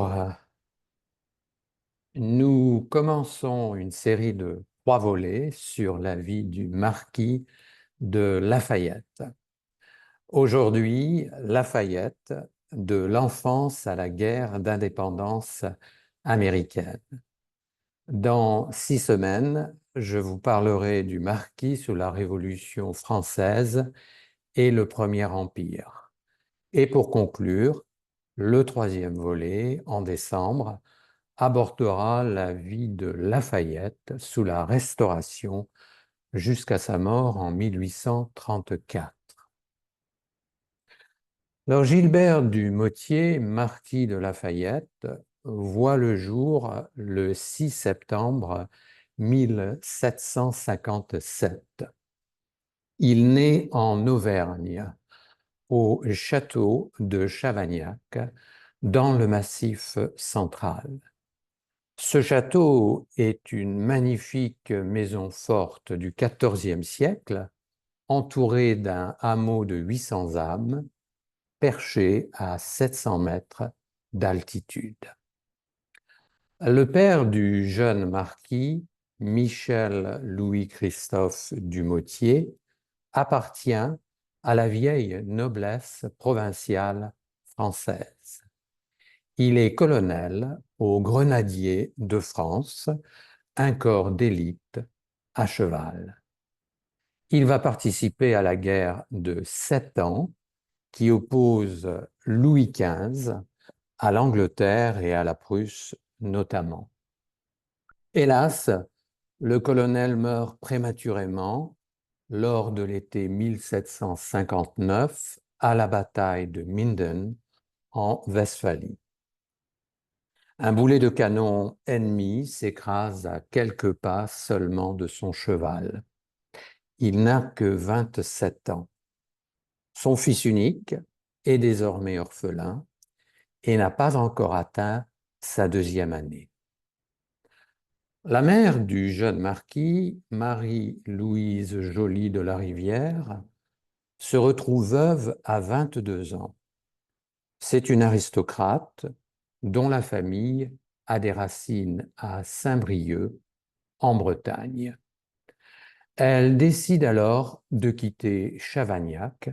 Alors, nous commençons une série de 3 volets sur la vie du marquis de Lafayette. Aujourd'hui, Lafayette, de l'enfance à la guerre d'indépendance américaine. Dans 6 semaines, je vous parlerai du marquis sous la Révolution française et le Premier Empire. Et pour conclure, le 3e volet, en décembre, abordera la vie de Lafayette sous la Restauration jusqu'à sa mort en 1834. Alors, Gilbert du Motier, marquis de Lafayette, voit le jour le 6 septembre 1757. Il naît en Auvergne, au château de Chavagnac, dans le Massif central. Ce château est une magnifique maison forte du XIVe siècle, entourée d'un hameau de 800 âmes, perché à 700 mètres d'altitude. Le père du jeune marquis, Michel Louis-Christophe Dumotier, appartient à la vieille noblesse provinciale française. Il est colonel aux Grenadiers de France, un corps d'élite à cheval. Il va participer à la guerre de 7 ans qui oppose Louis XV à l'Angleterre et à la Prusse notamment. Hélas, le colonel meurt prématurément lors de l'été 1759 à la bataille de Minden en Westphalie. Un boulet de canon ennemi s'écrase à quelques pas seulement de son cheval. Il n'a que 27 ans. Son fils unique est désormais orphelin et n'a pas encore atteint sa 2e année. La mère du jeune marquis, Marie-Louise Joly de la Rivière, se retrouve veuve à 22 ans. C'est une aristocrate dont la famille a des racines à Saint-Brieuc, en Bretagne. Elle décide alors de quitter Chavagnac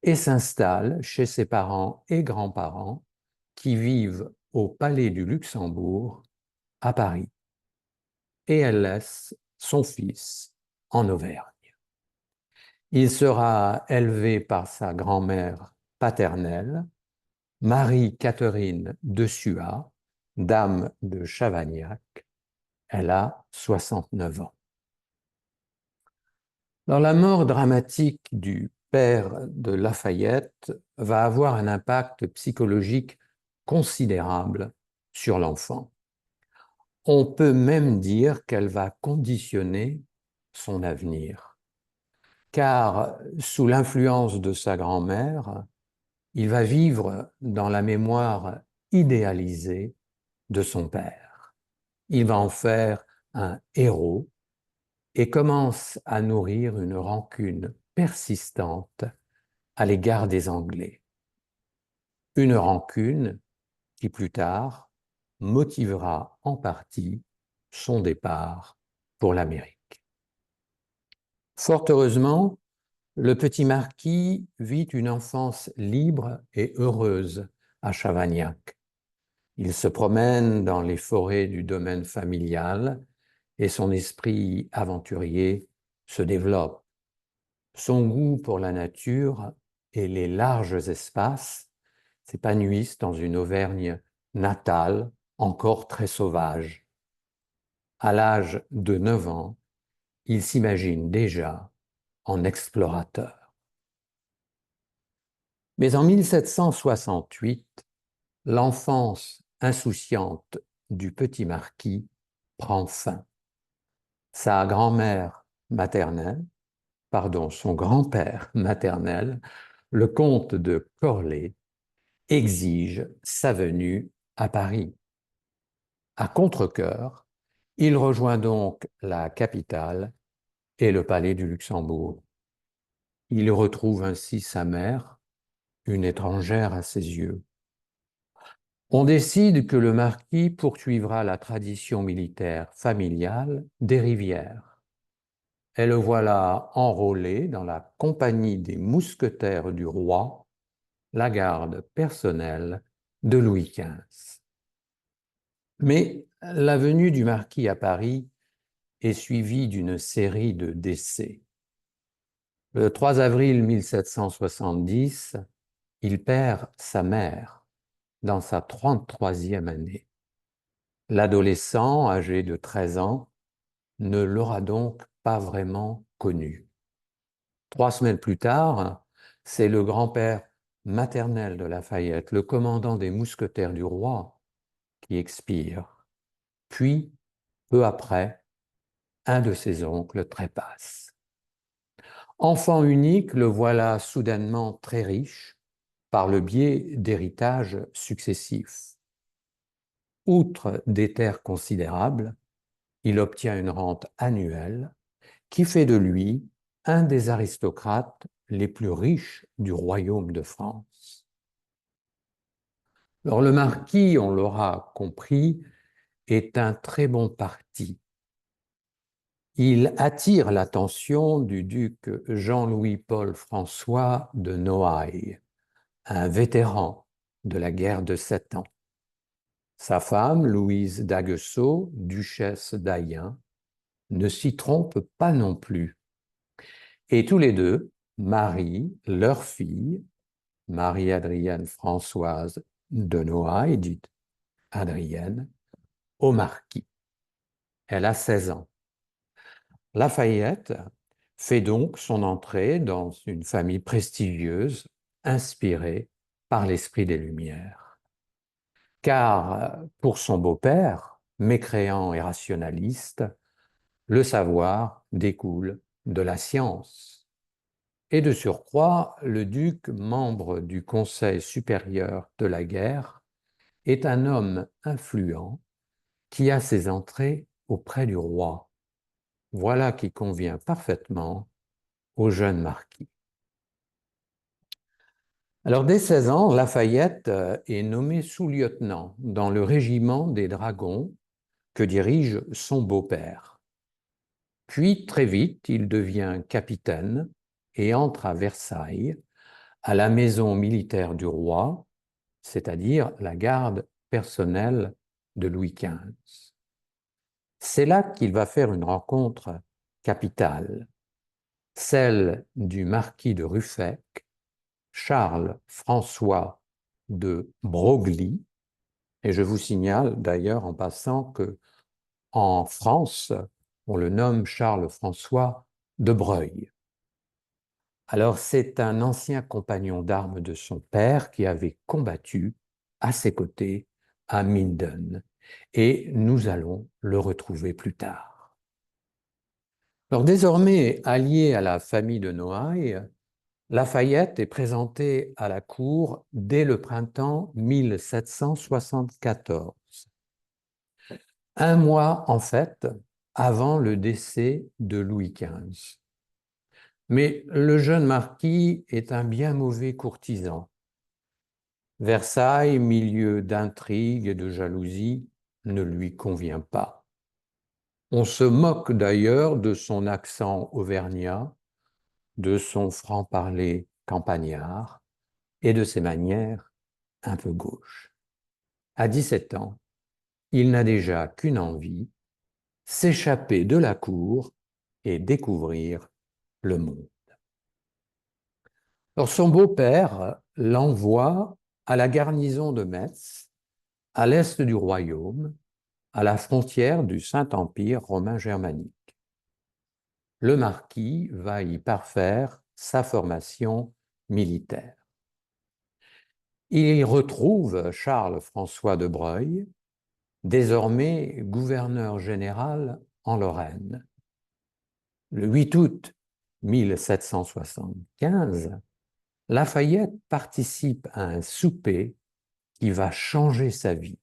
et s'installe chez ses parents et grands-parents qui vivent au Palais du Luxembourg à Paris. Et elle laisse son fils en Auvergne. Il sera élevé par sa grand-mère paternelle, Marie-Catherine de Suat, dame de Chavagnac. Elle a 69 ans. Alors, la mort dramatique du père de Lafayette va avoir un impact psychologique considérable sur l'enfant. On peut même dire qu'elle va conditionner son avenir, car sous l'influence de sa grand-mère, il va vivre dans la mémoire idéalisée de son père. Il va en faire un héros et commence à nourrir une rancune persistante à l'égard des Anglais. Une rancune qui plus tard motivera en partie son départ pour l'Amérique. Fort heureusement, le petit marquis vit une enfance libre et heureuse à Chavagnac. Il se promène dans les forêts du domaine familial et son esprit aventurier se développe. Son goût pour la nature et les larges espaces s'épanouissent dans une Auvergne natale encore très sauvage. À l'âge de 9 ans, il s'imagine déjà en explorateur. Mais en 1768, l'enfance insouciante du petit marquis prend fin. Sa grand-mère maternelle, son grand-père maternel, le comte de Corlay, exige sa venue à Paris. À contre-cœur, il rejoint donc la capitale et le palais du Luxembourg. Il retrouve ainsi sa mère, une étrangère à ses yeux. On décide que le marquis poursuivra la tradition militaire familiale des Rivières. Et le voilà enrôlé dans la compagnie des mousquetaires du roi, la garde personnelle de Louis XV. Mais la venue du marquis à Paris est suivie d'une série de décès. Le 3 avril 1770, il perd sa mère dans sa 33e année. L'adolescent, âgé de 13 ans, ne l'aura donc pas vraiment connu. 3 semaines plus tard, c'est le grand-père maternel de Lafayette, le commandant des mousquetaires du roi, qui expire. Puis, peu après, un de ses oncles trépasse. Enfant unique, le voilà soudainement très riche par le biais d'héritages successifs. Outre des terres considérables, il obtient une rente annuelle qui fait de lui un des aristocrates les plus riches du royaume de France. Alors le marquis, on l'aura compris, est un très bon parti. Il attire l'attention du duc Jean-Louis-Paul François de Noailles, un vétéran de la guerre de 7 ans. Sa femme, Louise d'Aguesseau, duchesse d'Ayen, ne s'y trompe pas non plus. Et tous les deux marient leur fille, Marie-Adrienne Françoise de Noailles, dite Adrienne, au marquis. Elle a 16 ans. Lafayette fait donc son entrée dans une famille prestigieuse, inspirée par l'esprit des Lumières. Car pour son beau-père, mécréant et rationaliste, le savoir découle de la science. Et de surcroît, le duc, membre du Conseil supérieur de la guerre, est un homme influent qui a ses entrées auprès du roi. Voilà qui convient parfaitement au jeune marquis. Alors, dès 16 ans, Lafayette est nommé sous-lieutenant dans le régiment des dragons que dirige son beau-père. Puis, très vite, il devient capitaine et entre à Versailles, à la maison militaire du roi, c'est-à-dire la garde personnelle de Louis XV. C'est là qu'il va faire une rencontre capitale, celle du marquis de Ruffec, Charles-François de Broglie, et je vous signale d'ailleurs en passant que en France, on le nomme Charles-François de Breuil. Alors c'est un ancien compagnon d'armes de son père qui avait combattu à ses côtés à Minden, et nous allons le retrouver plus tard. Alors désormais allié à la famille de Noailles, Lafayette est présenté à la cour dès le printemps 1774, un mois en fait avant le décès de Louis XV. Mais le jeune marquis est un bien mauvais courtisan. Versailles, milieu d'intrigues et de jalousie, ne lui convient pas. On se moque d'ailleurs de son accent auvergnat, de son franc-parler campagnard et de ses manières un peu gauches. À 17 ans, il n'a déjà qu'une envie, s'échapper de la cour et découvrir le monde. Alors son beau-père l'envoie à la garnison de Metz, à l'est du royaume, à la frontière du Saint-Empire romain germanique. Le marquis va y parfaire sa formation militaire. Il y retrouve Charles-François de Breuil, désormais gouverneur général en Lorraine. Le 8 août 1775, Lafayette participe à un souper qui va changer sa vie.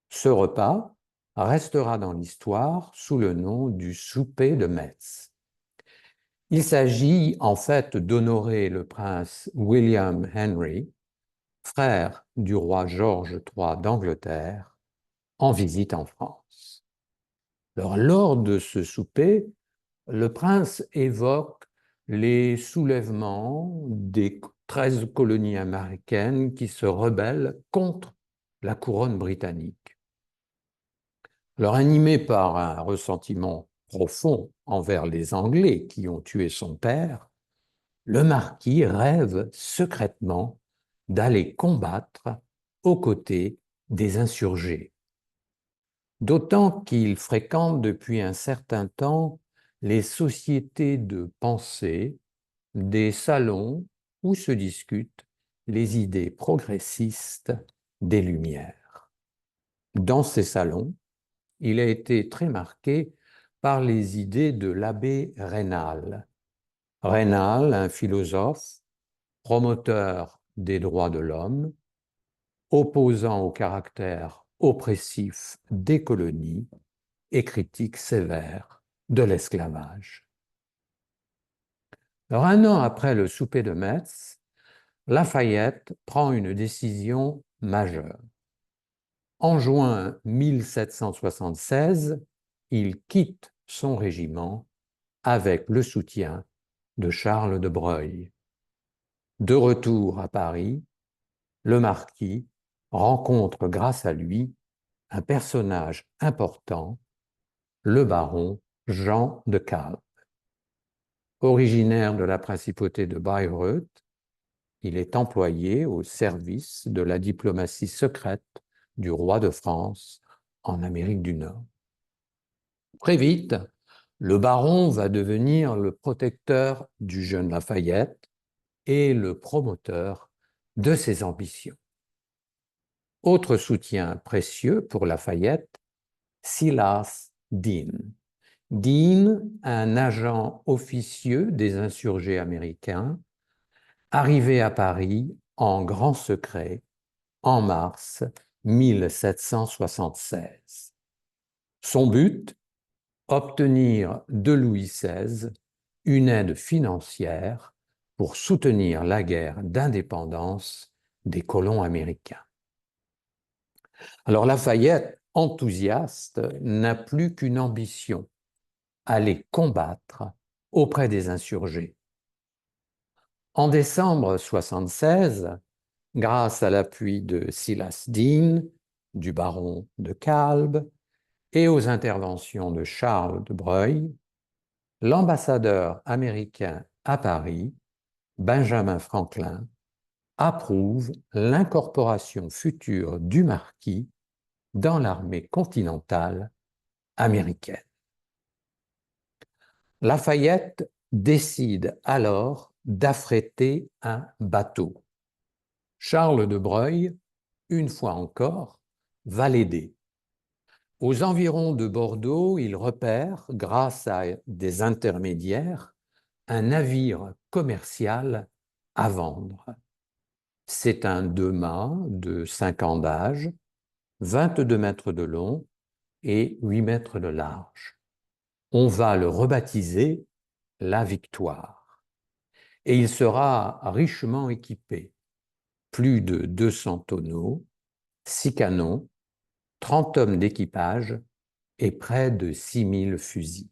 Ce repas restera dans l'histoire sous le nom du souper de Metz. Il s'agit en fait d'honorer le prince William Henry, frère du roi Georges III d'Angleterre, en visite en France. Alors, lors de ce souper, le prince évoque les soulèvements des 13 colonies américaines qui se rebellent contre la couronne britannique. Alors, animé par un ressentiment profond envers les Anglais qui ont tué son père, le marquis rêve secrètement d'aller combattre aux côtés des insurgés. D'autant qu'il fréquente depuis un certain temps les sociétés de pensée, des salons où se discutent les idées progressistes des Lumières. Dans ces salons, il a été très marqué par les idées de l'abbé Raynal. Raynal, un philosophe, promoteur des droits de l'homme, opposant au caractère oppressif des colonies et critique sévère de l'esclavage. Alors, un an après le souper de Metz, Lafayette prend une décision majeure. En juin 1776, il quitte son régiment avec le soutien de Charles de Broglie. De retour à Paris, le marquis rencontre grâce à lui un personnage important, le baron Jean de Kalb. Originaire de la principauté de Bayreuth, il est employé au service de la diplomatie secrète du roi de France en Amérique du Nord. Très vite, le baron va devenir le protecteur du jeune Lafayette et le promoteur de ses ambitions. Autre soutien précieux pour Lafayette, Silas Deane. Deane, un agent officieux des insurgés américains, arrivé à Paris en grand secret en mars 1776. Son but, obtenir de Louis XVI une aide financière pour soutenir la guerre d'indépendance des colons américains. Alors Lafayette, enthousiaste, n'a plus qu'une ambition, aller combattre auprès des insurgés. En décembre 1976, grâce à l'appui de Silas Deane, du baron de Kalb et aux interventions de Charles de Broglie, l'ambassadeur américain à Paris, Benjamin Franklin, approuve l'incorporation future du marquis dans l'armée continentale américaine. Lafayette décide alors d'affréter un bateau. Charles de Broglie, une fois encore, va l'aider. Aux environs de Bordeaux, il repère, grâce à des intermédiaires, un navire commercial à vendre. C'est un 2-mâts de 5 ans d'âge, 22 mètres de long et 8 mètres de large. On va le rebaptiser la Victoire. Et il sera richement équipé. Plus de 200 tonneaux, 6 canons, 30 hommes d'équipage et près de 6000 fusils.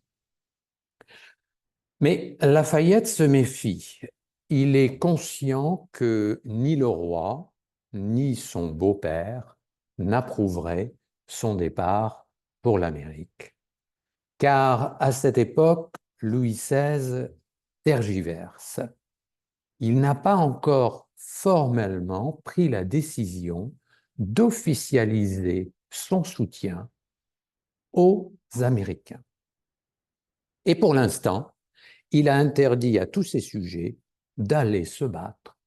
Mais Lafayette se méfie. Il est conscient que ni le roi, ni son beau-père n'approuveraient son départ pour l'Amérique. Car à cette époque, Louis XVI tergiverse. Il n'a pas encore formellement pris la décision d'officialiser son soutien aux Américains. Et pour l'instant, il a interdit à tous ses sujets d'aller se battre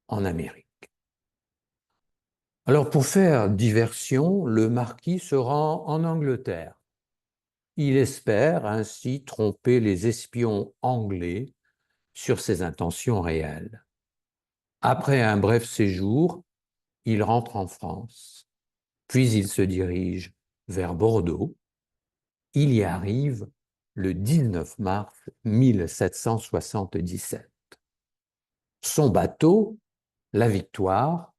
en Amérique. Alors pour faire diversion, le marquis se rend en Angleterre. Il espère ainsi tromper les espions anglais sur ses intentions réelles. Après un bref séjour, il rentre en France, puis il se dirige vers Bordeaux. Il y arrive le 19 mars 1777. Son bateau, la Victoire,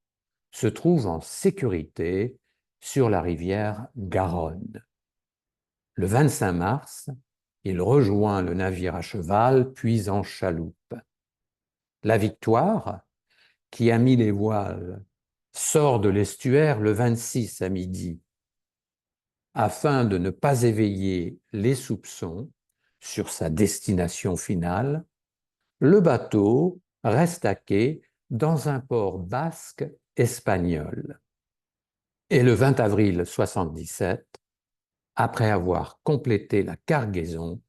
se trouve en sécurité sur la rivière Garonne. Le 25 mars, il rejoint le navire à cheval, puis en chaloupe. La Victoire, qui a mis les voiles, sort de l'estuaire le 26 à midi. Afin de ne pas éveiller les soupçons sur sa destination finale, le bateau reste à quai dans un port basque espagnol. Et le 20 avril 1977, après avoir complété la cargaison,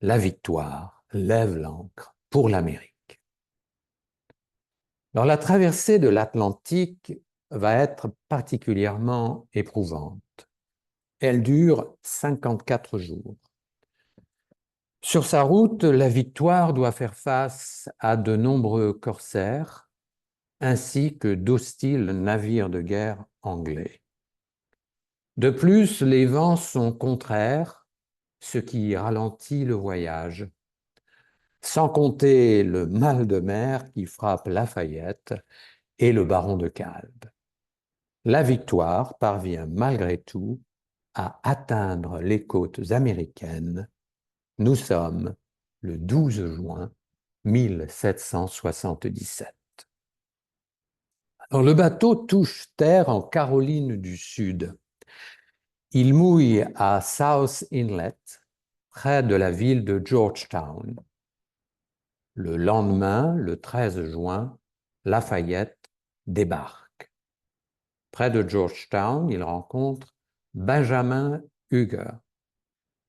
la Victoire lève l'ancre pour l'Amérique. Alors, la traversée de l'Atlantique va être particulièrement éprouvante. Elle dure 54 jours. Sur sa route, la Victoire doit faire face à de nombreux corsaires ainsi que d'hostiles navires de guerre anglais. De plus, les vents sont contraires, ce qui ralentit le voyage, sans compter le mal de mer qui frappe Lafayette et le baron de Kalb. La Victoire parvient malgré tout à atteindre les côtes américaines. Nous sommes le 12 juin 1777. Alors, le bateau touche terre en Caroline du Sud. Il mouille à South Inlet, près de la ville de Georgetown. Le lendemain, le 13 juin, Lafayette débarque. Près de Georgetown, il rencontre Benjamin Huger.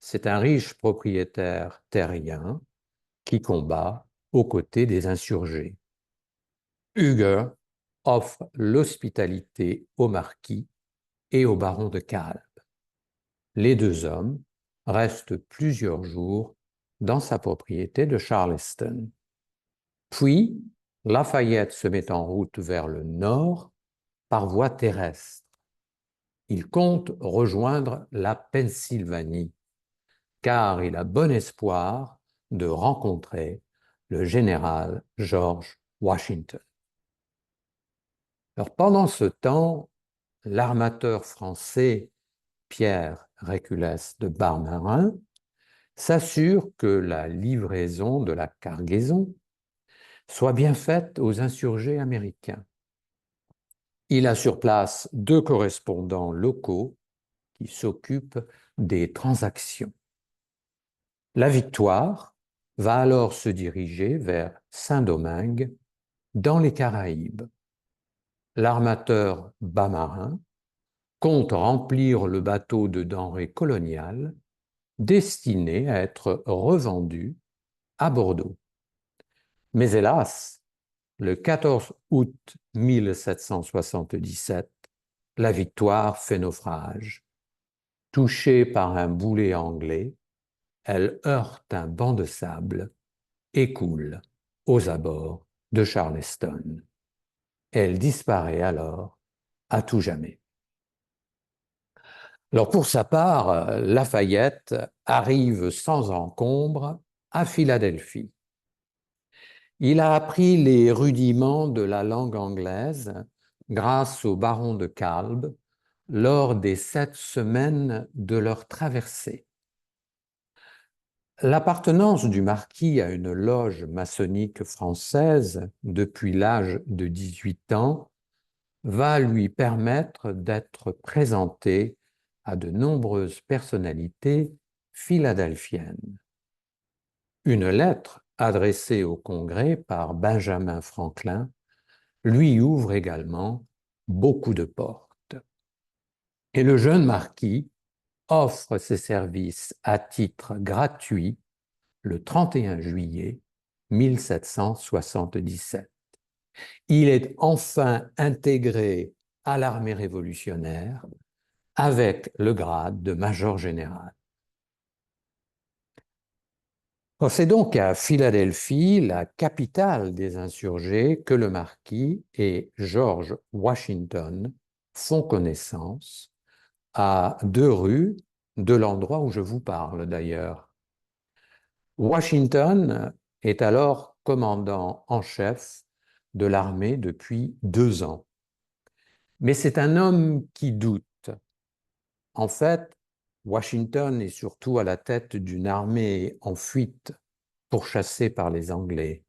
C'est un riche propriétaire terrien qui combat aux côtés des insurgés. Huger offre l'hospitalité au marquis et au baron de Kalb. Les deux hommes restent plusieurs jours dans sa propriété de Charleston. Puis, Lafayette se met en route vers le nord par voie terrestre. Il compte rejoindre la Pennsylvanie, car il a bon espoir de rencontrer le général George Washington. Alors, pendant ce temps, l'armateur français Pierre Réculles de Barmarin s'assure que la livraison de la cargaison soit bien faite aux insurgés américains. Il a sur place 2 correspondants locaux qui s'occupent des transactions. La Victoire va alors se diriger vers Saint-Domingue, dans les Caraïbes. L'armateur Bas-Marin compte remplir le bateau de denrées coloniales destinées à être revendues à Bordeaux. Mais hélas, le 14 août 1777, la Victoire fait naufrage. Touchée par un boulet anglais, elle heurte un banc de sable et coule aux abords de Charleston. Elle disparaît alors à tout jamais. Alors pour sa part, Lafayette arrive sans encombre à Philadelphie. Il a appris les rudiments de la langue anglaise grâce au baron de Kalb lors des 7 semaines de leur traversée. L'appartenance du marquis à une loge maçonnique française depuis l'âge de 18 ans va lui permettre d'être présenté à de nombreuses personnalités philadelphiennes. Une lettre adressée au Congrès par Benjamin Franklin lui ouvre également beaucoup de portes. Et le jeune marquis offre ses services à titre gratuit le 31 juillet 1777. Il est enfin intégré à l'armée révolutionnaire avec le grade de major général. C'est donc à Philadelphie, la capitale des insurgés, que le marquis et George Washington font connaissance à 2 rues de l'endroit où je vous parle d'ailleurs. Washington est alors commandant en chef de l'armée depuis 2 ans. Mais c'est un homme qui doute. En fait, Washington est surtout à la tête d'une armée en fuite, pourchassée par les Anglais.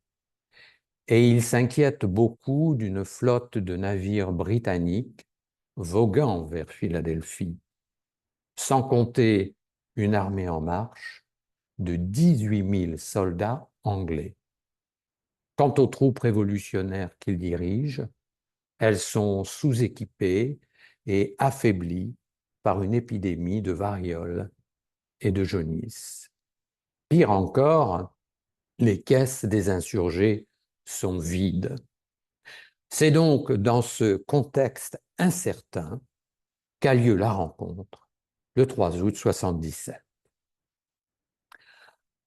Et il s'inquiète beaucoup d'une flotte de navires britanniques voguant vers Philadelphie, sans compter une armée en marche de 18 000 soldats anglais. Quant aux troupes révolutionnaires qu'il dirige, elles sont sous-équipées et affaiblies par une épidémie de variole et de jaunisse. Pire encore, les caisses des insurgés sont vides. C'est donc dans ce contexte incertain qu'a lieu la rencontre le 3 août 77.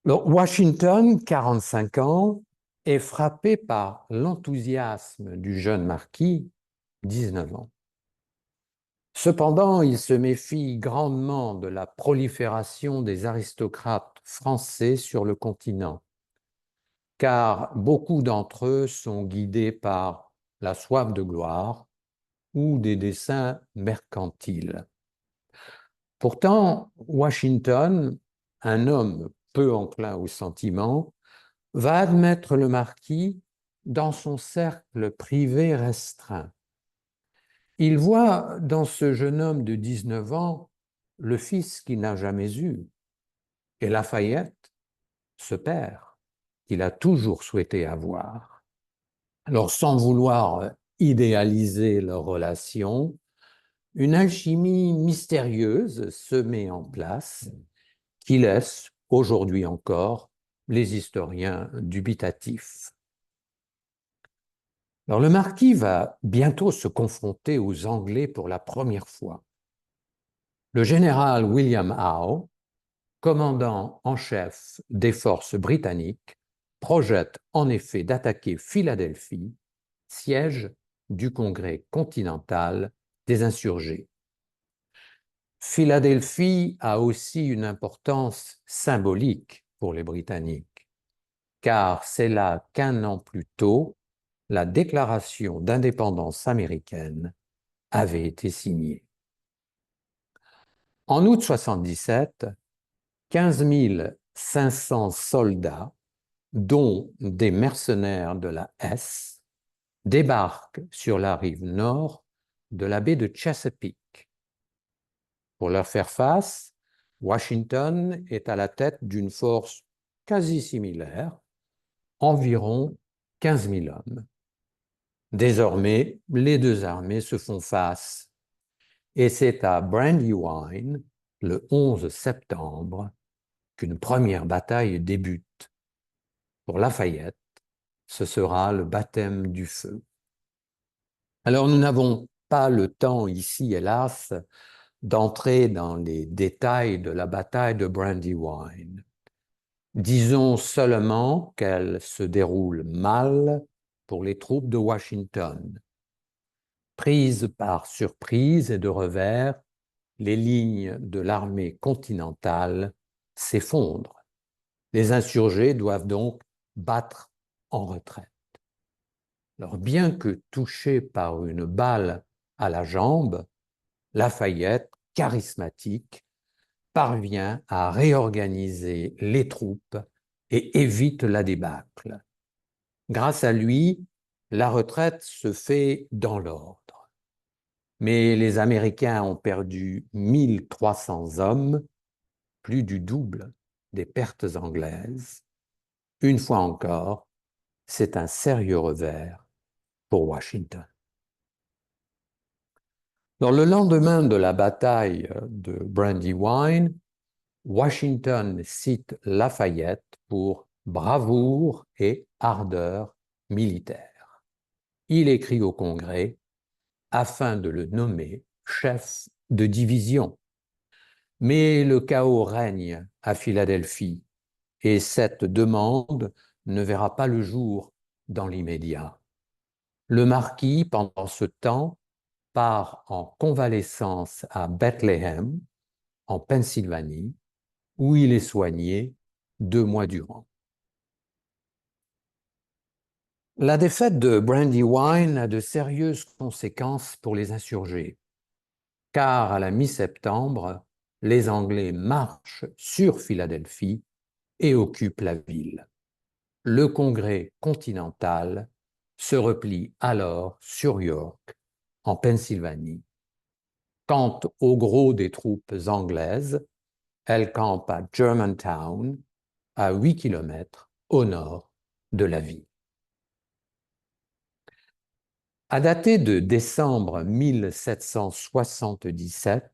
Washington, 45 ans, est frappé par l'enthousiasme du jeune marquis, 19 ans. Cependant, il se méfie grandement de la prolifération des aristocrates français sur le continent, car beaucoup d'entre eux sont guidés par la soif de gloire ou des desseins mercantiles. Pourtant, Washington, un homme peu enclin aux sentiments, va admettre le marquis dans son cercle privé restreint. Il voit dans ce jeune homme de 19 ans le fils qu'il n'a jamais eu, et Lafayette, ce père qu'il a toujours souhaité avoir. Alors, sans vouloir idéaliser leur relation, une alchimie mystérieuse se met en place qui laisse, aujourd'hui encore, les historiens dubitatifs. Alors, le marquis va bientôt se confronter aux Anglais pour la première fois. Le général William Howe, commandant en chef des forces britanniques, projette en effet d'attaquer Philadelphie, siège du Congrès continental des insurgés. Philadelphie a aussi une importance symbolique pour les Britanniques, car c'est là qu'1 an plus tôt, la déclaration d'indépendance américaine avait été signée. En août 77, 15 500 soldats, dont des mercenaires de la Hesse, débarquent sur la rive nord de la baie de Chesapeake. Pour leur faire face, Washington est à la tête d'une force quasi similaire, environ 15 000 hommes. Désormais, les deux armées se font face et c'est à Brandywine, le 11 septembre, qu'une première bataille débute. Pour Lafayette, ce sera le baptême du feu. Alors nous n'avons pas le temps ici, hélas, d'entrer dans les détails de la bataille de Brandywine. Disons seulement qu'elle se déroule mal pour les troupes de Washington. Prises par surprise et de revers, les lignes de l'armée continentale s'effondrent. Les insurgés doivent donc battre en retraite. Alors, bien que touché par une balle à la jambe, Lafayette, charismatique, parvient à réorganiser les troupes et évite la débâcle. Grâce à lui, la retraite se fait dans l'ordre. Mais les Américains ont perdu 1300 hommes, plus du double des pertes anglaises. Une fois encore, c'est un sérieux revers pour Washington. Dans le lendemain de la bataille de Brandywine, Washington cite Lafayette pour bravoure et ardeur militaire. Il écrit au Congrès afin de le nommer chef de division. Mais le chaos règne à Philadelphie et cette demande ne verra pas le jour dans l'immédiat. Le marquis, pendant ce temps, part en convalescence à Bethléem, en Pennsylvanie, où il est soigné 2 mois durant. La défaite de Brandywine a de sérieuses conséquences pour les insurgés, car à la mi-septembre, les Anglais marchent sur Philadelphie et occupent la ville. Le Congrès continental se replie alors sur York, en Pennsylvanie. Quant au gros des troupes anglaises, elles campent à Germantown, à 8 kilomètres au nord de la ville. À dater de décembre 1777,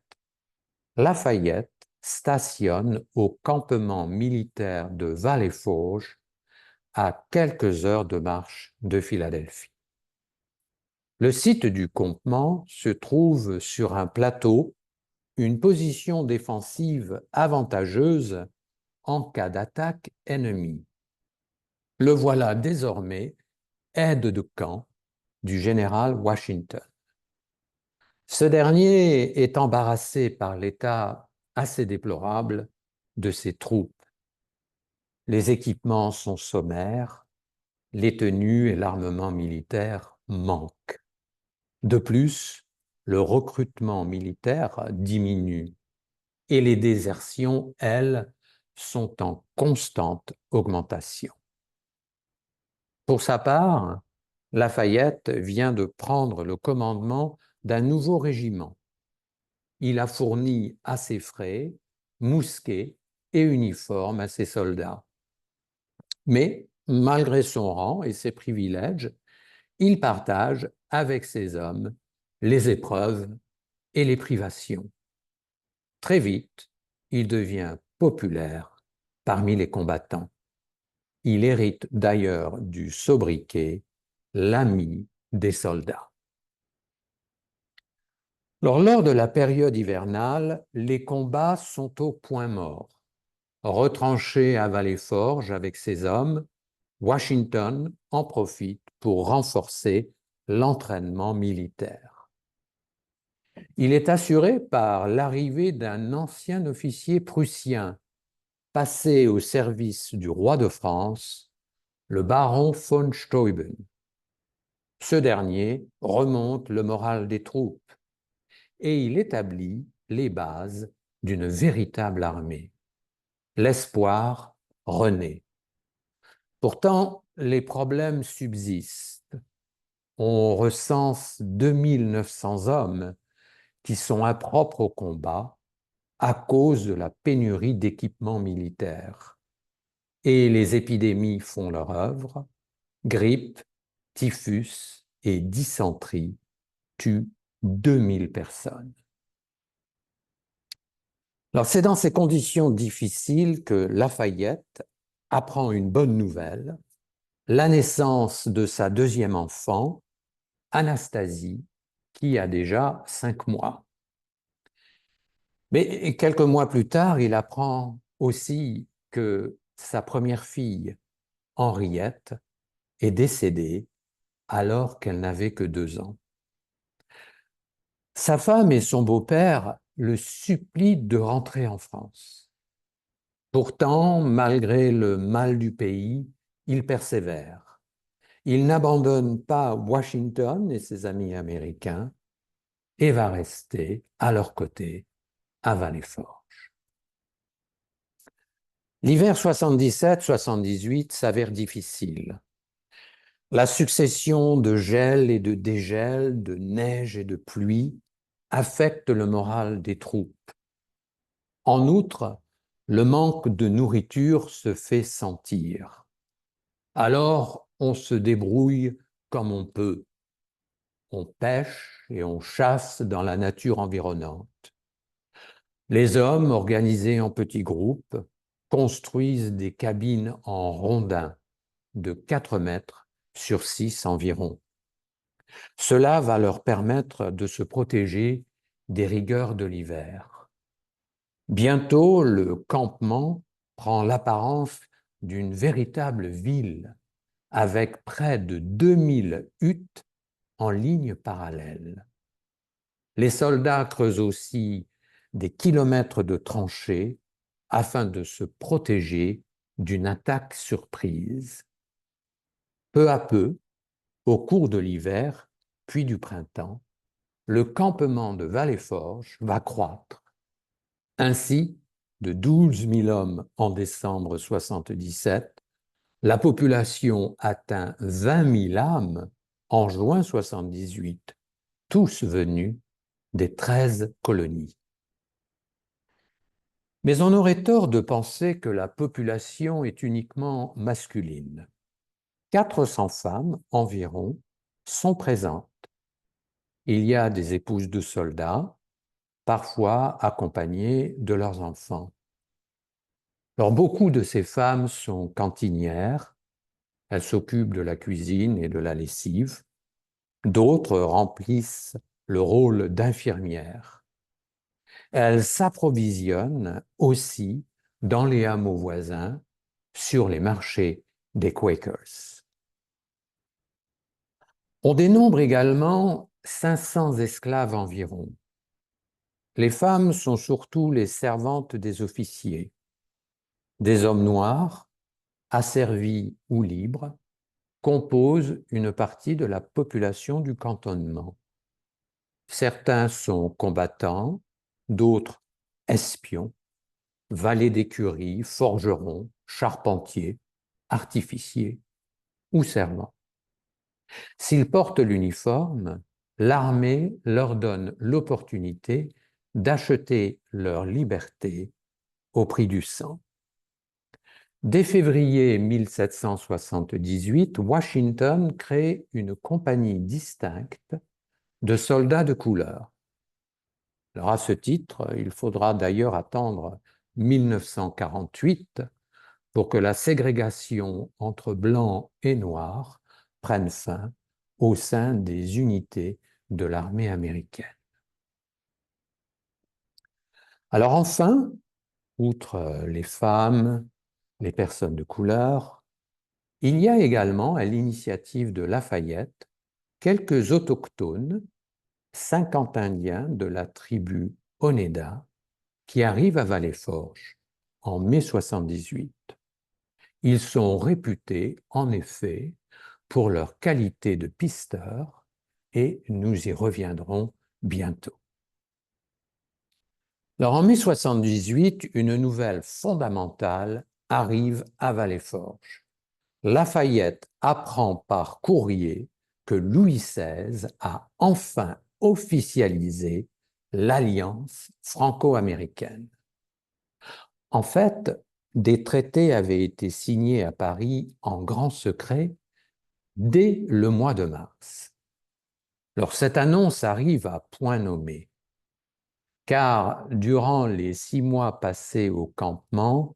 Lafayette stationne au campement militaire de Valley Forge, à quelques heures de marche de Philadelphie. Le site du campement se trouve sur un plateau, une position défensive avantageuse en cas d'attaque ennemie. Le voilà désormais aide de camp du général Washington. Ce dernier est embarrassé par l'état assez déplorable de ses troupes. Les équipements sont sommaires, les tenues et l'armement militaire manquent. De plus, le recrutement militaire diminue et les désertions, elles, sont en constante augmentation. Pour sa part, Lafayette vient de prendre le commandement d'un nouveau régiment. Il a fourni à ses frais mousquets et uniformes à ses soldats. Mais, malgré son rang et ses privilèges, il partage avec ses hommes les épreuves et les privations. Très vite, il devient populaire parmi les combattants. Il hérite d'ailleurs du sobriquet l'ami des soldats. Alors, lors de la période hivernale, les combats sont au point mort. Retranché à Valley Forge avec ses hommes, Washington en profite pour renforcer l'entraînement militaire. Il est assuré par l'arrivée d'un ancien officier prussien passé au service du roi de France, le baron von Steuben. Ce dernier remonte le moral des troupes et il établit les bases d'une véritable armée. L'espoir renaît. Pourtant, les problèmes subsistent. On recense 2900 hommes qui sont impropres au combat à cause de la pénurie d'équipements militaires. Et les épidémies font leur œuvre. Grippe, typhus et dysenterie tuent 2000 personnes. Alors, c'est dans ces conditions difficiles que Lafayette apprend une bonne nouvelle, la naissance de sa deuxième enfant, Anastasie, qui a déjà 5 mois. Mais quelques mois plus tard, il apprend aussi que sa première fille, Henriette, est décédée alors qu'elle n'avait que 2 ans. Sa femme et son beau-père le supplient de rentrer en France. Pourtant, malgré le mal du pays, il persévère. Il n'abandonne pas Washington et ses amis américains et va rester à leur côté à Valley Forge. L'hiver 77-78 s'avère difficile. La succession de gel et de dégel, de neige et de pluie affecte le moral des troupes. En outre, le manque de nourriture se fait sentir. Alors, on se débrouille comme on peut. On pêche et on chasse dans la nature environnante. Les hommes, organisés en petits groupes, construisent des cabines en rondins de 4 mètres sur 6 environ. Cela va leur permettre de se protéger des rigueurs de l'hiver. Bientôt, le campement prend l'apparence d'une véritable ville avec près de 2000 huttes en ligne parallèle. Les soldats creusent aussi des kilomètres de tranchées afin de se protéger d'une attaque surprise. Peu à peu, Au cours de l'hiver, puis du printemps, le campement de Vallée-Forge va croître. Ainsi, de 12 000 hommes en décembre 1977, la population atteint 20 000 âmes en juin 1978, tous venus des 13 colonies. Mais on aurait tort de penser que la population est uniquement masculine. 400 femmes environ sont présentes. Il y a des épouses de soldats, parfois accompagnées de leurs enfants. Alors, beaucoup de ces femmes sont cantinières, elles s'occupent de la cuisine et de la lessive. D'autres remplissent le rôle d'infirmières. Elles s'approvisionnent aussi dans les hameaux voisins, sur les marchés des Quakers. On dénombre également 500 esclaves environ. Les femmes sont surtout les servantes des officiers. Des hommes noirs, asservis ou libres, composent une partie de la population du cantonnement. Certains sont combattants, d'autres espions, valets d'écurie, forgerons, charpentiers, artificiers ou servants. S'ils portent l'uniforme, l'armée leur donne l'opportunité d'acheter leur liberté au prix du sang. Dès février 1778, Washington crée une compagnie distincte de soldats de couleur. Alors à ce titre, il faudra d'ailleurs attendre 1948 pour que la ségrégation entre blancs et noirs prenne fin au sein des unités de l'armée américaine. Alors enfin, outre les femmes, les personnes de couleur, il y a également, à l'initiative de Lafayette, quelques autochtones, 50 Indiens de la tribu Oneida, qui arrivent à Vallée-Forge en mai 78. Ils sont réputés, en effet, pour leur qualité de pisteurs, et nous y reviendrons bientôt. Alors, en mai 78, une nouvelle fondamentale arrive à Vallée-Forge. Lafayette apprend par courrier que Louis XVI a enfin officialisé l'alliance franco-américaine. En fait, des traités avaient été signés à Paris en grand secret dès le mois de mars. Alors, cette annonce arrive à point nommé, car durant les 6 mois passés au campement,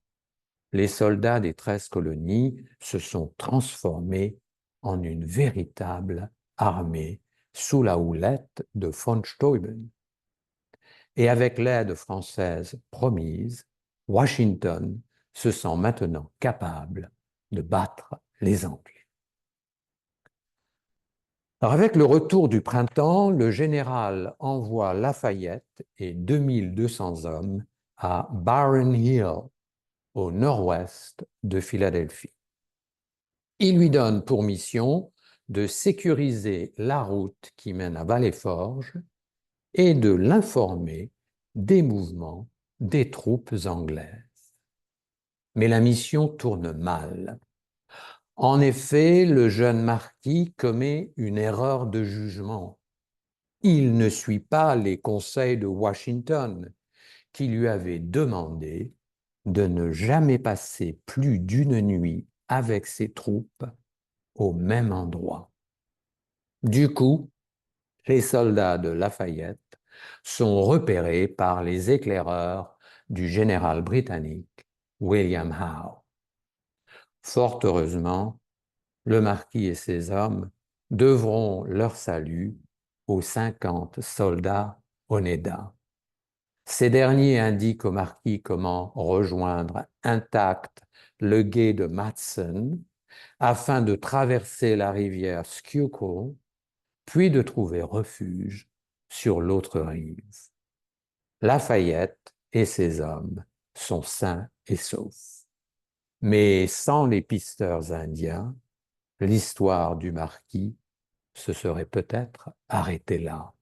les soldats des 13 colonies se sont transformés en une véritable armée sous la houlette de von Steuben. Et avec l'aide française promise, Washington se sent maintenant capable de battre les Anglais. Alors avec le retour du printemps, le général envoie Lafayette et 2200 hommes à Barron Hill, au nord-ouest de Philadelphie. Il lui donne pour mission de sécuriser la route qui mène à Vallée-Forge et de l'informer des mouvements des troupes anglaises. Mais la mission tourne mal. En effet, le jeune marquis commet une erreur de jugement. Il ne suit pas les conseils de Washington, qui lui avait demandé de ne jamais passer plus d'une nuit avec ses troupes au même endroit. Du coup, les soldats de Lafayette sont repérés par les éclaireurs du général britannique William Howe. Fort heureusement, le marquis et ses hommes devront leur salut aux 50 soldats Oneida. Ces derniers indiquent au marquis comment rejoindre intact le gué de Matson afin de traverser la rivière Schuylkill, puis de trouver refuge sur l'autre rive. Lafayette et ses hommes sont sains et saufs. Mais sans les pisteurs indiens, l'histoire du marquis se serait peut-être arrêté là.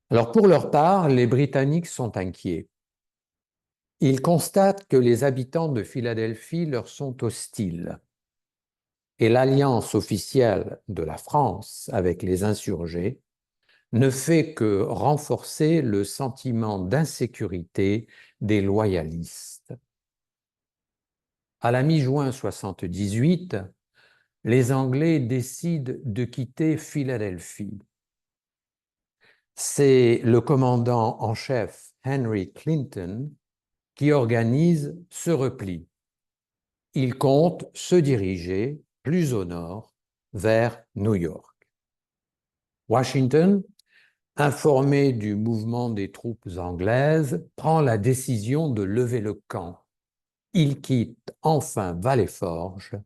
Alors pour leur part, les Britanniques sont inquiets. Ils constatent que les habitants de Philadelphie leur sont hostiles. Et l'alliance officielle de la France avec les insurgés ne fait que renforcer le sentiment d'insécurité des loyalistes. À la mi-juin 1978, les Anglais décident de quitter Philadelphie. C'est le commandant en chef Henry Clinton qui organise ce repli. Il compte se diriger plus au nord, vers New York. Washington, informé du mouvement des troupes anglaises, prend la décision de lever le camp. Il quitte enfin Valley-Forge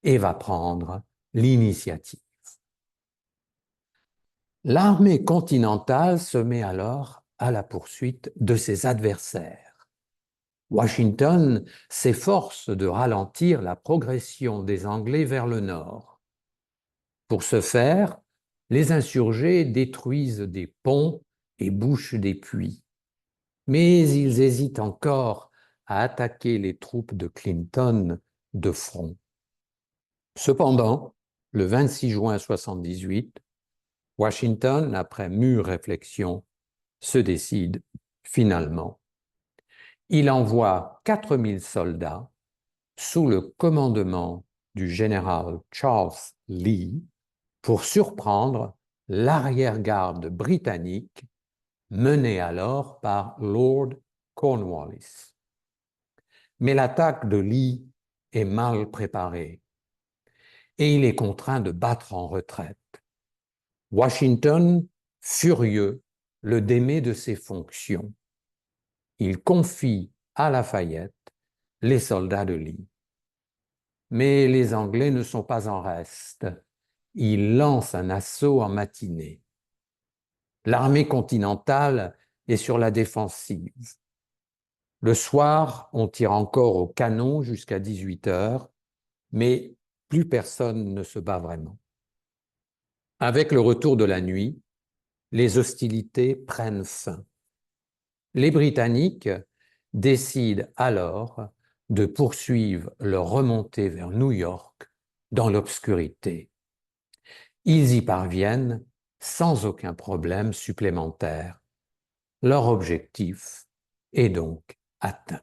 et va prendre l'initiative. L'armée continentale se met alors à la poursuite de ses adversaires. Washington s'efforce de ralentir la progression des Anglais vers le nord. Pour ce faire, les insurgés détruisent des ponts et bouchent des puits. Mais ils hésitent encore à attaquer les troupes de Clinton de front. Cependant, le 26 juin 1978, Washington, après mûre réflexion, se décide finalement. Il envoie 4000 soldats sous le commandement du général Charles Lee pour surprendre l'arrière-garde britannique menée alors par Lord Cornwallis. Mais l'attaque de Lee est mal préparée et il est contraint de battre en retraite. Washington, furieux, le démet de ses fonctions. Il confie à Lafayette les soldats de Lee. Mais les Anglais ne sont pas en reste. Ils lancent un assaut en matinée. L'armée continentale est sur la défensive. Le soir, on tire encore au canon jusqu'à 18 heures, mais plus personne ne se bat vraiment. Avec le retour de la nuit, les hostilités prennent fin. Les Britanniques décident alors de poursuivre leur remontée vers New York dans l'obscurité. Ils y parviennent sans aucun problème supplémentaire. Leur objectif est donc atteint.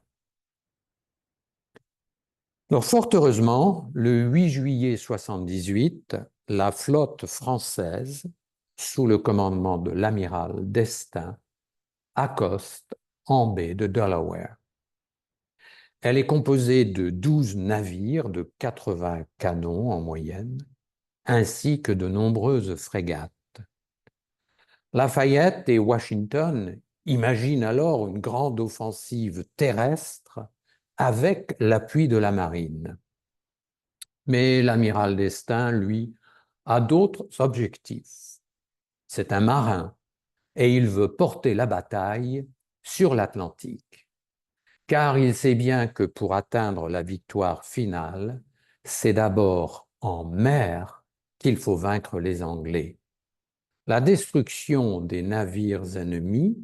Donc, fort heureusement, le 8 juillet 1978, la flotte française, sous le commandement de l'amiral d'Estaing, accoste en baie de Delaware. Elle est composée de 12 navires de 80 canons en moyenne, ainsi que de nombreuses frégates. Lafayette et Washington imaginent alors une grande offensive terrestre avec l'appui de la marine. Mais l'amiral d'Estaing, lui, a d'autres objectifs. C'est un marin et il veut porter la bataille sur l'Atlantique. Car il sait bien que pour atteindre la victoire finale, c'est d'abord en mer qu'il faut vaincre les Anglais. La destruction des navires ennemis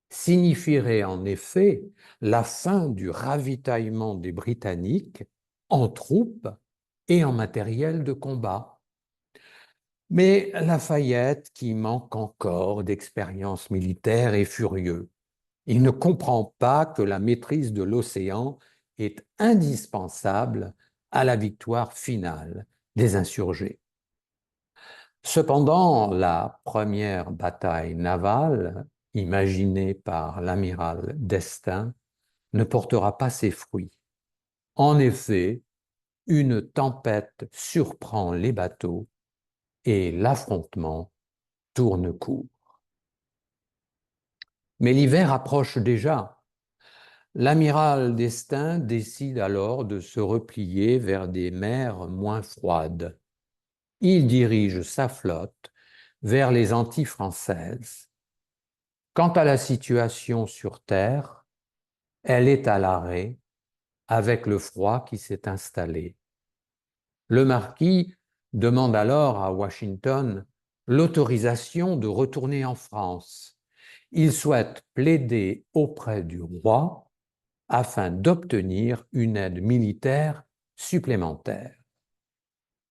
signifierait en effet la fin du ravitaillement des Britanniques en troupes et en matériel de combat. Mais Lafayette, qui manque encore d'expérience militaire, est furieux. Il ne comprend pas que la maîtrise de l'océan est indispensable à la victoire finale des insurgés. Cependant, la première bataille navale, imaginée par l'amiral d'Estaing, ne portera pas ses fruits. En effet, une tempête surprend les bateaux et l'affrontement tourne court. Mais l'hiver approche déjà. L'amiral d'Estaing décide alors de se replier vers des mers moins froides. Il dirige sa flotte vers les Antilles françaises. Quant à la situation sur Terre, elle est à l'arrêt avec le froid qui s'est installé. Le marquis demande alors à Washington l'autorisation de retourner en France. Il souhaite plaider auprès du roi afin d'obtenir une aide militaire supplémentaire.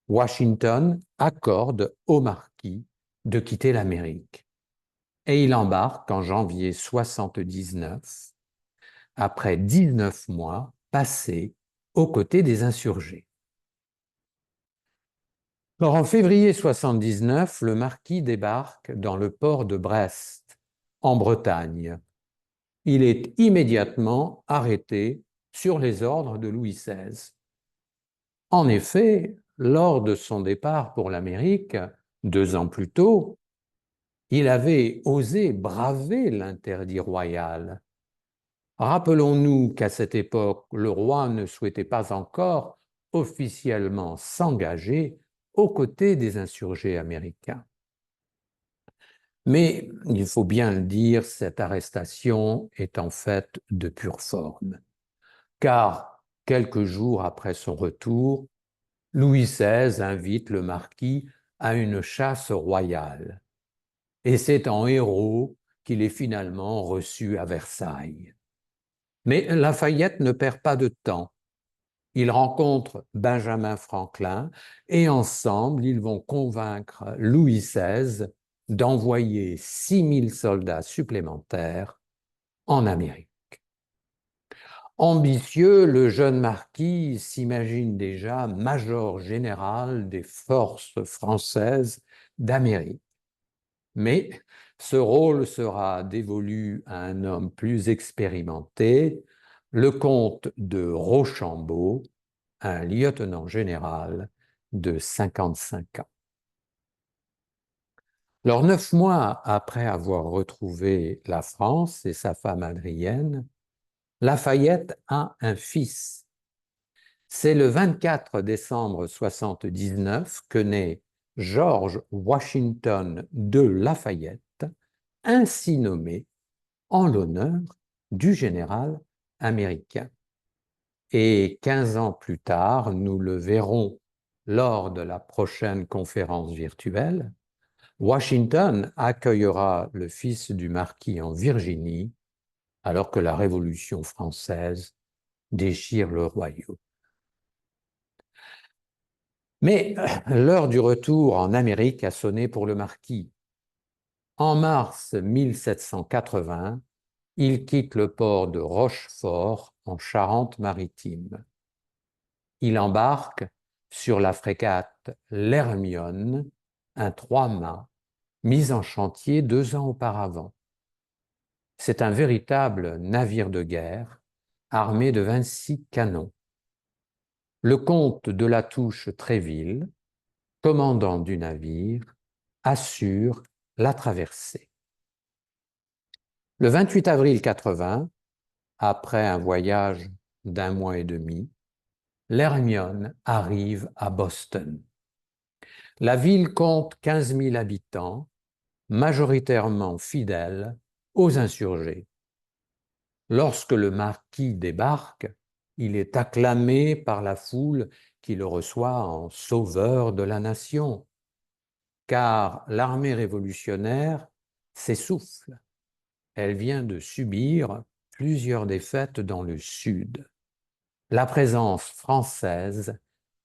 Washington accorde au marquis de quitter l'Amérique et il embarque en janvier 79, après 19 mois passés aux côtés des insurgés. Alors, en février 79, le marquis débarque dans le port de Brest, en Bretagne. Il est immédiatement arrêté sur les ordres de Louis XVI. En effet, lors de son départ pour l'Amérique, 2 ans plus tôt, il avait osé braver l'interdit royal. Rappelons-nous qu'à cette époque, le roi ne souhaitait pas encore officiellement s'engager aux côtés des insurgés américains. Mais il faut bien le dire, cette arrestation est en fait de pure forme, car quelques jours après son retour, Louis XVI invite le marquis à une chasse royale, et c'est en héros qu'il est finalement reçu à Versailles. Mais Lafayette ne perd pas de temps. Il rencontre Benjamin Franklin et ensemble, ils vont convaincre Louis XVI d'envoyer 6000 soldats supplémentaires en Amérique. Ambitieux, le jeune marquis s'imagine déjà major général des forces françaises d'Amérique. Mais ce rôle sera dévolu à un homme plus expérimenté, le comte de Rochambeau, un lieutenant général de 55 ans. Alors, 9 mois après avoir retrouvé la France et sa femme Adrienne, Lafayette a un fils. C'est le 24 décembre 79 que naît George Washington de Lafayette, ainsi nommé en l'honneur du général américain. Et 15 ans plus tard, nous le verrons lors de la prochaine conférence virtuelle, Washington accueillera le fils du marquis en Virginie, alors que la Révolution française déchire le royaume. Mais l'heure du retour en Amérique a sonné pour le marquis. En mars 1780, il quitte le port de Rochefort en Charente-Maritime. Il embarque sur la frégate l'Hermione, un 3-mâts, mis en chantier 2 ans auparavant. C'est un véritable navire de guerre, armé de 26 canons. Le comte de La Touche-Tréville, commandant du navire, assure la traversée. Le 28 avril 80, après un voyage d'1 mois et demi, l'Hermione arrive à Boston. La ville compte 15 000 habitants, majoritairement fidèles aux insurgés. Lorsque le marquis débarque, il est acclamé par la foule qui le reçoit en sauveur de la nation, car l'armée révolutionnaire s'essouffle. Elle vient de subir plusieurs défaites dans le Sud. La présence française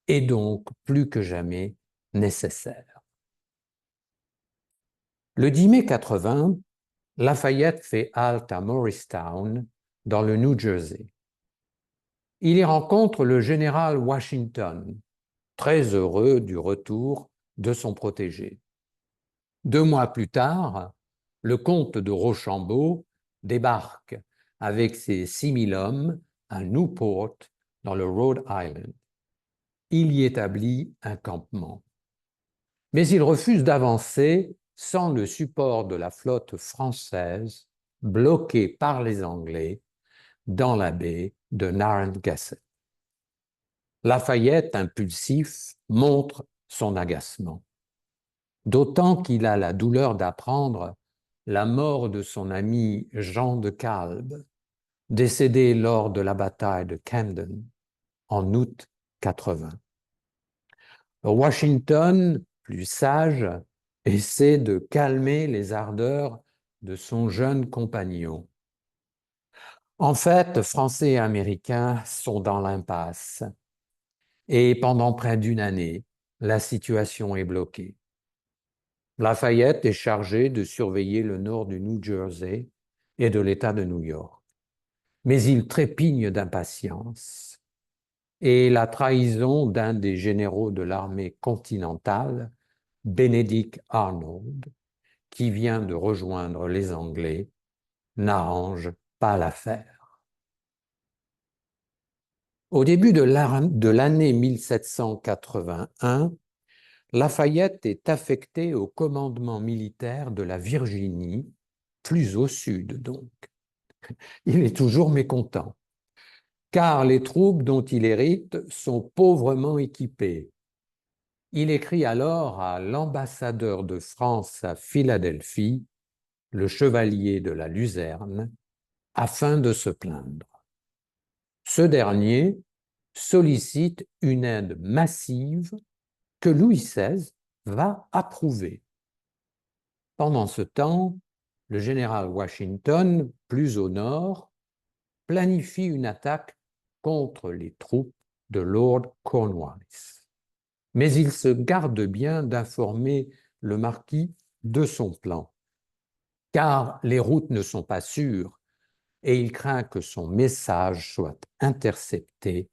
est donc plus que jamais nécessaire. Le 10 mai 80, Lafayette fait halte à Morristown, dans le New Jersey. Il y rencontre le général Washington, très heureux du retour de son protégé. 2 mois plus tard, le comte de Rochambeau débarque avec ses 6000 hommes à Newport, dans le Rhode Island. Il y établit un campement. Mais il refuse d'avancer sans le support de la flotte française, bloquée par les Anglais dans la baie de Narragansett. Lafayette, impulsif, montre son agacement, d'autant qu'il a la douleur d'apprendre la mort de son ami Jean de Kalb, décédé lors de la bataille de Camden en août 80. Washington, plus sage, essaie de calmer les ardeurs de son jeune compagnon. En fait, Français et Américains sont dans l'impasse. Et pendant près d'une année, la situation est bloquée. Lafayette est chargé de surveiller le nord du New Jersey et de l'État de New York. Mais il trépigne d'impatience. Et la trahison d'un des généraux de l'armée continentale, Benedict Arnold, qui vient de rejoindre les Anglais, n'arrange pas l'affaire. Au début de l'année 1781, Lafayette est affecté au commandement militaire de la Virginie, plus au sud donc. Il est toujours mécontent, car les troupes dont il hérite sont pauvrement équipées. Il écrit alors à l'ambassadeur de France à Philadelphie, le chevalier de la Luzerne, afin de se plaindre. Ce dernier sollicite une aide massive que Louis XVI va approuver. Pendant ce temps, le général Washington, plus au nord, planifie une attaque contre les troupes de Lord Cornwallis. Mais il se garde bien d'informer le marquis de son plan, car les routes ne sont pas sûres et il craint que son message soit intercepté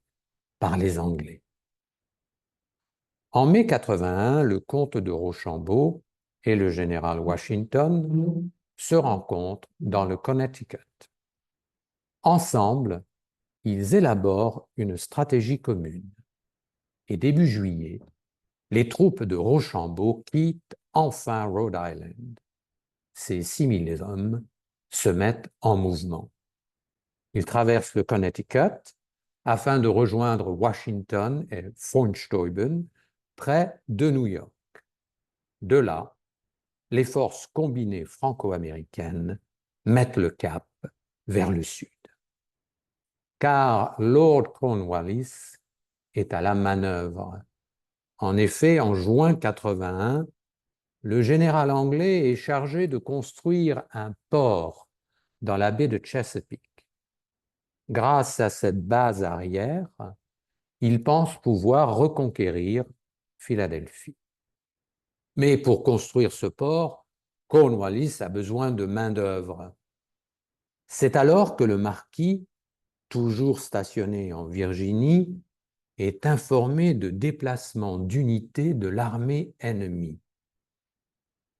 par les Anglais. En mai 81, le comte de Rochambeau et le général Washington se rencontrent dans le Connecticut. Ensemble, ils élaborent une stratégie commune. Et début juillet, les troupes de Rochambeau quittent enfin Rhode Island. Ces 6000 hommes se mettent en mouvement. Ils traversent le Connecticut afin de rejoindre Washington et Von Steuben près de New York. De là, les forces combinées franco-américaines mettent le cap vers le sud. Car Lord Cornwallis est à la manœuvre. En effet, en juin 81, le général anglais est chargé de construire un port dans la baie de Chesapeake. Grâce à cette base arrière, il pense pouvoir reconquérir Philadelphie. Mais pour construire ce port, Cornwallis a besoin de main-d'œuvre. C'est alors que le marquis, toujours stationné en Virginie, est informé de déplacements d'unités de l'armée ennemie.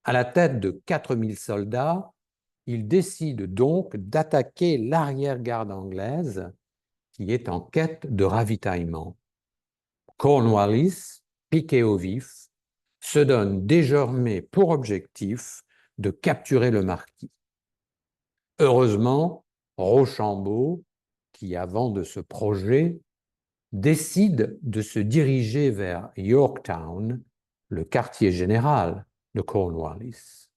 À la tête de 4000 soldats, il décide donc d'attaquer l'arrière-garde anglaise qui est en quête de ravitaillement. Cornwallis, piqué au vif, se donne désormais pour objectif de capturer le marquis. Heureusement, Rochambeau, qui avant de ce projet, décide de se diriger vers Yorktown, le quartier général de Cornwallis.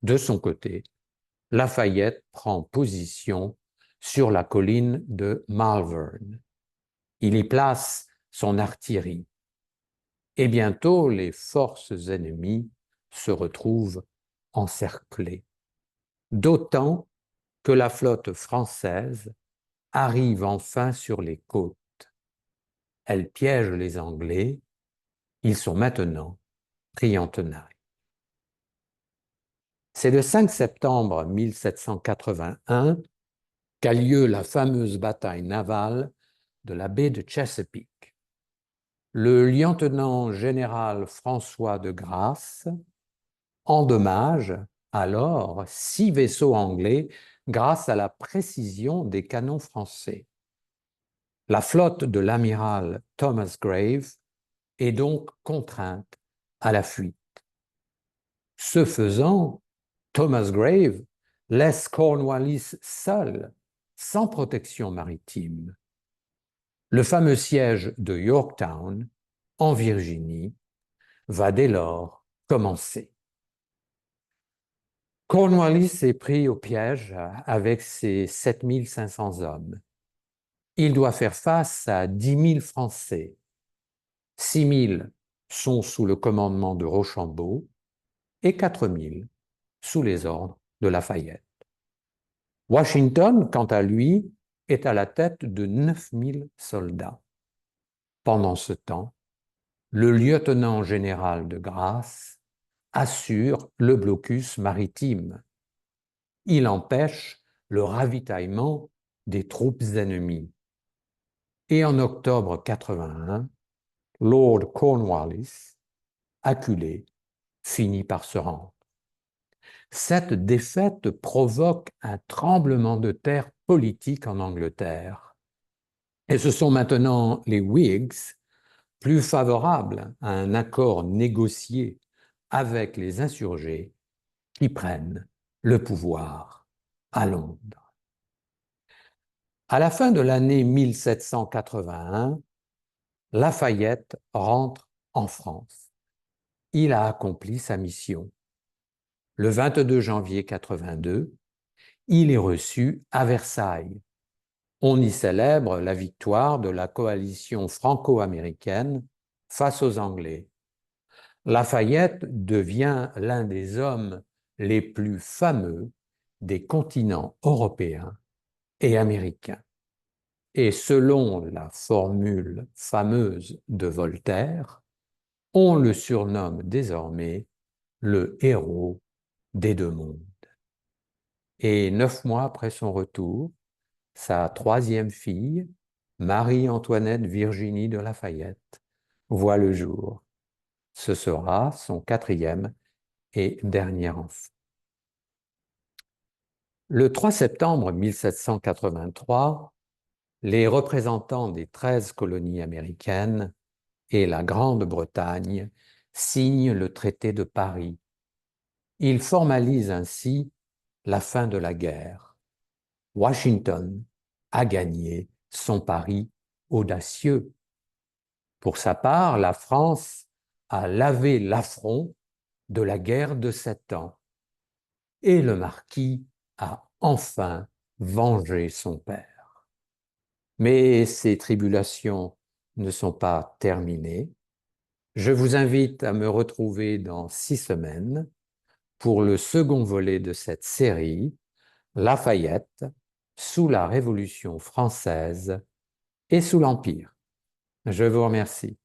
De son côté, Lafayette prend position sur la colline de Malvern. Il y place son artillerie. Et bientôt, les forces ennemies se retrouvent encerclées. D'autant que la flotte française arrive enfin sur les côtes. Elle piège les Anglais. Ils sont maintenant pris en tenaille. C'est le 5 septembre 1781 qu'a lieu la fameuse bataille navale de la baie de Chesapeake. Le lieutenant général François de Grasse endommage alors 6 vaisseaux anglais grâce à la précision des canons français. La flotte de l'amiral Thomas Grave est donc contrainte à la fuite. Ce faisant, Thomas Grave laisse Cornwallis seul, sans protection maritime. Le fameux siège de Yorktown, en Virginie, va dès lors commencer. Cornwallis est pris au piège avec ses 7500 hommes. Il doit faire face à 10 000 Français, 6 000 sont sous le commandement de Rochambeau et 4000 sous les ordres de Lafayette. Washington, quant à lui, est à la tête de 9000 soldats. Pendant ce temps, le lieutenant général de Grasse assure le blocus maritime. Il empêche le ravitaillement des troupes ennemies. Et en octobre 81, Lord Cornwallis, acculé, finit par se rendre. Cette défaite provoque un tremblement de terre politique en Angleterre. Et ce sont maintenant les Whigs, plus favorables à un accord négocié avec les insurgés, qui prennent le pouvoir à Londres. À la fin de l'année 1781, Lafayette rentre en France. Il a accompli sa mission. Le 22 janvier 82, il est reçu à Versailles. On y célèbre la victoire de la coalition franco-américaine face aux Anglais. Lafayette devient l'un des hommes les plus fameux des continents européens et américains. Et selon la formule fameuse de Voltaire, on le surnomme désormais le héros des deux mondes. Et 9 mois après son retour, sa troisième fille, Marie-Antoinette Virginie de Lafayette, voit le jour. Ce sera son quatrième et dernier enfant. Le 3 septembre 1783, les représentants des 13 colonies américaines et la Grande-Bretagne signent le traité de Paris. Ils formalisent ainsi la fin de la guerre. Washington a gagné son pari audacieux. Pour sa part, la France a lavé l'affront de la guerre de 7 ans et le marquis a enfin vengé son père. Mais ces tribulations ne sont pas terminées. Je vous invite à me retrouver dans 6 semaines pour le second volet de cette série, Lafayette, sous la Révolution française et sous l'Empire. Je vous remercie.